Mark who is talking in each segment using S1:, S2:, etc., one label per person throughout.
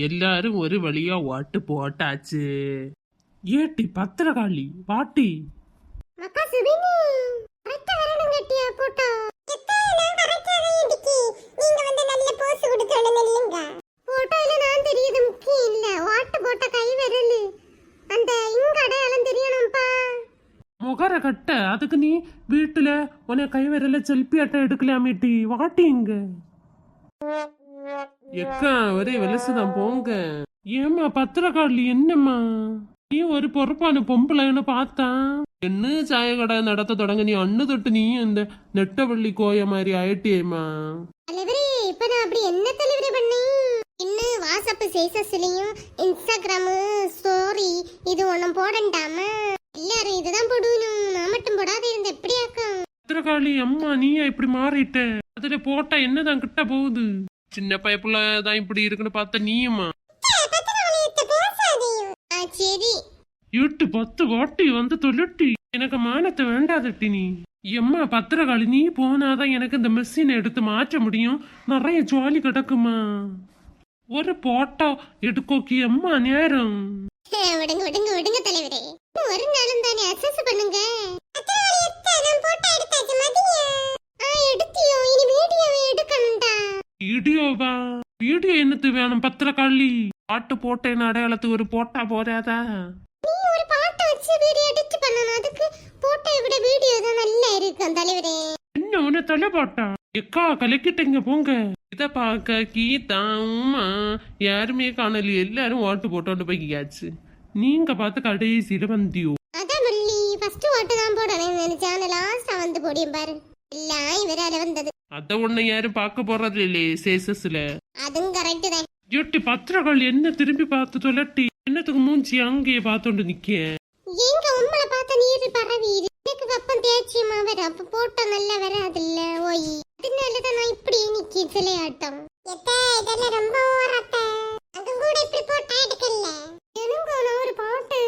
S1: எல்லாரும் ஒரு வழியா ஓட்டு போட்டாச்சு. ஏட்டி பத்திரகாளி பாட்டி
S2: அக்கா சுபினி கரெக்ட்டா வரணும் கட்டியா போட்டோ எத்தே நான் கரெக்ட்டா தான் இடிக்கி நீங்க வந்து நல்ல போஸ் கொடுக்கணும் இல்லங்க போட்டோல நான் தெரியுது முக்கியம் இல்ல ஓட்டு போட்ட கை விரல் அந்த இங்க அடையாளம் தெரியணும்பா
S1: முகர கட்ட அதுக்கு நீ வீட்டுல உன கை விரல செல்பி அட்டை எடுக்கலாமேட்டி வாட்டிங்க எக்கா ஒரே விலசுதான் போங்க. ஏமா பத்திரக்காளி என்னம்மா நீ ஒரு பொறுப்பான பொம்பளைன்னு பார்த்தா என்ன சாய கடை நடத்த தொடங்க நீ அண்ணு தொட்டு நீ இந்த நெட்டவள்ளி கோய மாதிரி ஆயிட்டேமா.
S2: தலைவரே இப்ப நான் அப்படி என்ன தலைவரே பண்ணேன் இன்னும் வாட்ஸ்அப் ஸ்டேட்டஸ்லயும் இன்ஸ்டாகிராம் ஸ்டோரி இது ஒண்ணும் போடண்டாம எல்லாரும் இதுதான் போடணும் நான் மட்டும் போடாத இருந்த எப்படியாக்கா
S1: பத்திரக்காளி அம்மா நீயா இப்படி மாறிட்ட அதுல போட்டா என்னதான் கிட்ட போகுது சின்ன பைப்புல தான் இப்படி இருக்குன்னு பார்த்த நீயுமா
S2: சரி
S1: 8-10 வாட்டி வந்து தொல்லட்டி எனக்கு மானத்தை வேண்டாதட்டி நீ எம்மா பத்திரகாளி நீ போனாதான் எனக்கு இந்த மெஷினை எடுத்து மாற்ற முடியும் நிறைய ஜாலி கிடக்குமா ஒரு போட்டோ எடுக்கோக்கி அம்மா நேரம்
S2: விடுங்க விடுங்க விடுங்க தலைவரே ஒரு நாளும் தானே அக்சஸ் பண்ணுங்க எடுத்தியோ இனி வீடியோவை எடுக்கணும்டா
S1: வீடியோவா வீடியோ என்னத்து வேணும் பத்திரகாளி பாட்டு போட்டேன்னு அடையாளத்துக்கு ஒரு போட்டா போறாதா
S2: நீ ஒரு பாட்டு வச்சு வீடியோ எடிட் பண்ணனும் அதுக்கு போட்டோவை விட வீடியோ தான் நல்லா இருக்கும் தலைவரே
S1: என்ன உன தலை போட்டா எக்கா கலக்கிட்டீங்க போங்க இத பாக்க கீதா உமா யாருமே காணல எல்லாரும் ஓட்டு போட்டோன்னு போய்க்காச்சு நீங்க பார்த்து கடைசியில வந்தியோ
S2: அதான் மல்லி ஃபர்ஸ்ட் ஓட்டு தான் போடணும் நினைச்சான லாஸ்டா வந்து போடியும் பாரு எல்லாம் இவரால வந்தது
S1: அத ஒண்ணு யாரும் பார்க்க போறது இல்லையே சேசஸ்ல
S2: அதுவும் கரெக்ட் தான்
S1: எட்டி பத்திரகாளி என்ன திரும்பி பார்த்து தொலட்டி என்னத்துக்கு மூஞ்சி அங்கேயே பார்த்தோண்டு நிக்க
S2: எங்க உம்மளை பார்த்த நீர் பரவி எனக்கு கப்பம் தேய்ச்சியமா வர அப்ப போட்டோ நல்லா வராதுல்ல ஓய் அதனாலதான் நான் இப்படி நிக்கி சிலையாட்டம் இதெல்லாம் ரொம்ப ஓரட்ட அது கூட இப்படி போட்டா எடுக்கல எனக்கு நான் ஒரு பாட்டு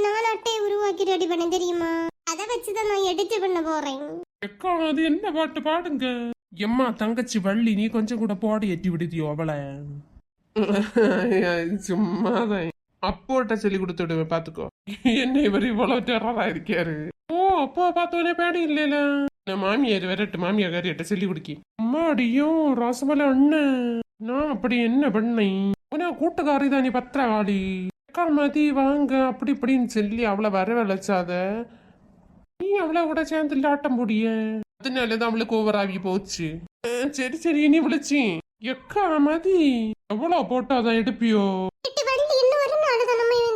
S2: நானாட்டை உருவாக்கி ரெடி பண்ண தெரியுமா அதை வச்சுதான் நான் எடிட் பண்ண போறேன்
S1: எக்கா அது என்ன பாட்டு பாடுங்க எம்மா தங்கச்சி வள்ளி நீ கொஞ்சம் கூட போட எட்டி விடுதியோ அவளை சும்மாதான் அப்போட்ட சொல்லி கொடுத்துடுவேன் பாத்துக்கோ என்ன இவர் இவ்வளவு டெரரா இருக்காரு ஓ அப்போ பார்த்தோன்னே பேடி இல்லைல நான் மாமியார் வரட்டு மாமியார் காரிட்ட சொல்லி கொடுக்கி அம்மாடியும் ரசமலை அண்ணன் நான் அப்படி என்ன பண்ணேன் உன கூட்டுக்காரி தானே பத்திரகாளி அக்கா மதி வாங்க அப்படி இப்படின்னு சொல்லி அவளை வர வளைச்சாத நீ அவளை கூட சேர்ந்து ஆட்டம் போடிய அதனாலதான் அவளுக்கு ஓவராகி போச்சு சரி சரி இனி விളിச்சி எக்கா மதி எவ்வளவு போட்டாதான் எடுப்பியோ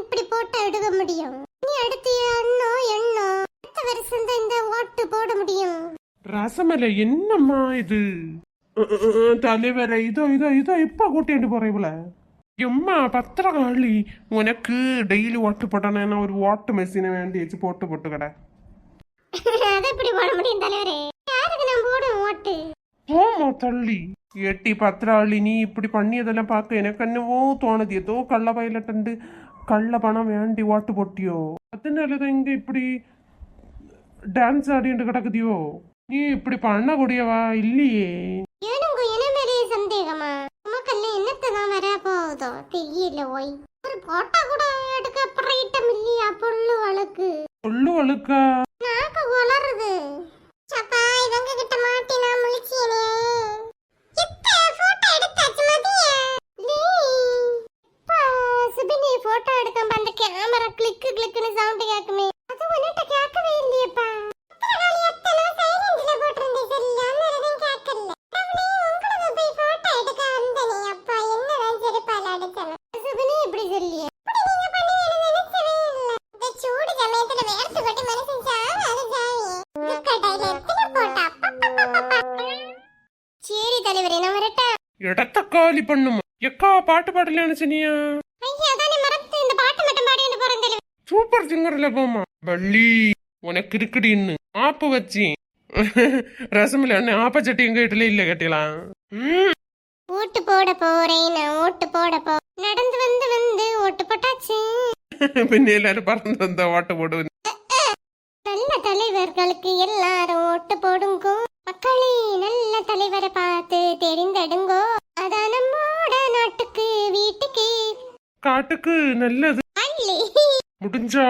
S2: இப்படி போட்டோ எடுக்க முடியும் நீ அடுத்து அண்ணோ எண்ணோ அடுத்த வருஷம் தான் இந்த ஓட்டு போட முடியும்
S1: ரசமலை என்னம்மா இது தலைவரை இதோ இதோ இதோ இப்ப கூட்டிட்டு போறேன் இவள எம்மா பத்திரகாளி உனக்கு டெய்லி ஓட்டு போட்டானே ஒரு ஓட்டு மெஷினை வேண்டி வச்சு போட்டு கடை
S2: அதை எப்படி போட முடியும் தலைவரே யாருக்கு நான் போடுவேன் ஓட்டு
S1: ஆமா தள்ளி எட்டி பத்திராளி நீ இப்படி பண்ணியதெல்லாம் பார்க்க எனக்கு என்னவோ தோணுது ஏதோ கள்ள பயிலட்டு கள்ள பணம் வேண்டி ஓட்டு போட்டியோ அதனாலதான் இங்க இப்படி டான்ஸ் ஆடிட்டு கிடக்குதியோ நீ இப்படி பண்ணக்கூடியவா இல்லையே
S2: எனக்கு என்ன சந்தேகமா உமக்கெல்லாம் என்னத்தான் வர போகுதோ தெரியல ஓய் ஒரு போட்டோ கூட எடுக்க அப்புறம் இல்லையா பொண்ணு வழக்கு
S1: பொண்ணு வழக்கா
S2: நாக்கு வளருது சப்பா இவங்க கிட்ட மாட்டி நான் முழிச்சேனே இப்ப போட்டோ எடுத்தாச்சு மதியா சுபினி போட்டோ எடுக்காம அந்த கேமரா கிளிக் கிளிக்னு சவுண்ட் கேக்குமே அது உன்கிட்ட கேட்கவே இல்லையப்பா பத்திரகாளி அத்தனை சைலன்ட்ல போட்டுருந்தே சரியா நேரம் கேட்கல அவனே உங்களுக்கு போய் போட்டோ எடுக்க வந்தனே அப்பா என்னதான் செருப்பால அடிச்சன சுபினி இப்படி சொல்லியே இப்படி நீங்க பண்ணுவீங்கன்னு நினைச்சவே இல்ல இந்த சூடு சமயத்துல வேர்த்து கொட்டி மனசு சாவாது சாவி கடையில எத்தனை போட்டா சரி தலைவரே நான் வரட்டா
S1: இடத்த காலி பண்ணுமா எக்கா பாட்டு பாடலன்னு சொன்னியா
S2: ஐயா அதானே மறந்து இந்த பாட்டு மட்டும் பாடிட்டு போறேன் தலைவரே
S1: சூப்பர் சிங்கர்ல போமா வள்ளி உனக்கு இருக்குடின்னு ஆப்பு வச்சு ரசமில்ல அண்ணன் ஆப்பச்சட்டி எங்க வீட்டுல இல்ல கட்டலாம்
S2: ஓட்டு போட போறேன் நான் ஓட்டு போட போ நடந்து வந்து ஓட்டு போட்டாச்சு
S1: பின்ன எல்லாரும் பறந்து வந்த ஓட்டு போடுவேன்
S2: நல்ல தலைவர்களுக்கு எல்லாரும் ஓட்டு போடுங்கோ மக்களே நல்ல தலைவரை பார்த்து தெரிந்தெடுங்கோ அதான் நம்மோட நாட்டுக்கு வீட்டுக்கு
S1: காட்டுக்கு நல்லது.
S2: அள்ளி
S1: முடிஞ்சா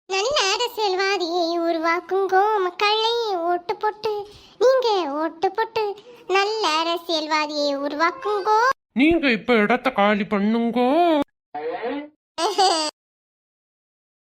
S2: நல்ல அரசியல்வாதியை உருவாக்குங்கோ மக்களை, ஓட்டு போட்டு நீங்க ஓட்டு போட்டு நல்ல அரசியல்வாதியை உருவாக்குங்கோ.
S1: நீங்க இப்ப இடத்த காலி பண்ணுங்கோ.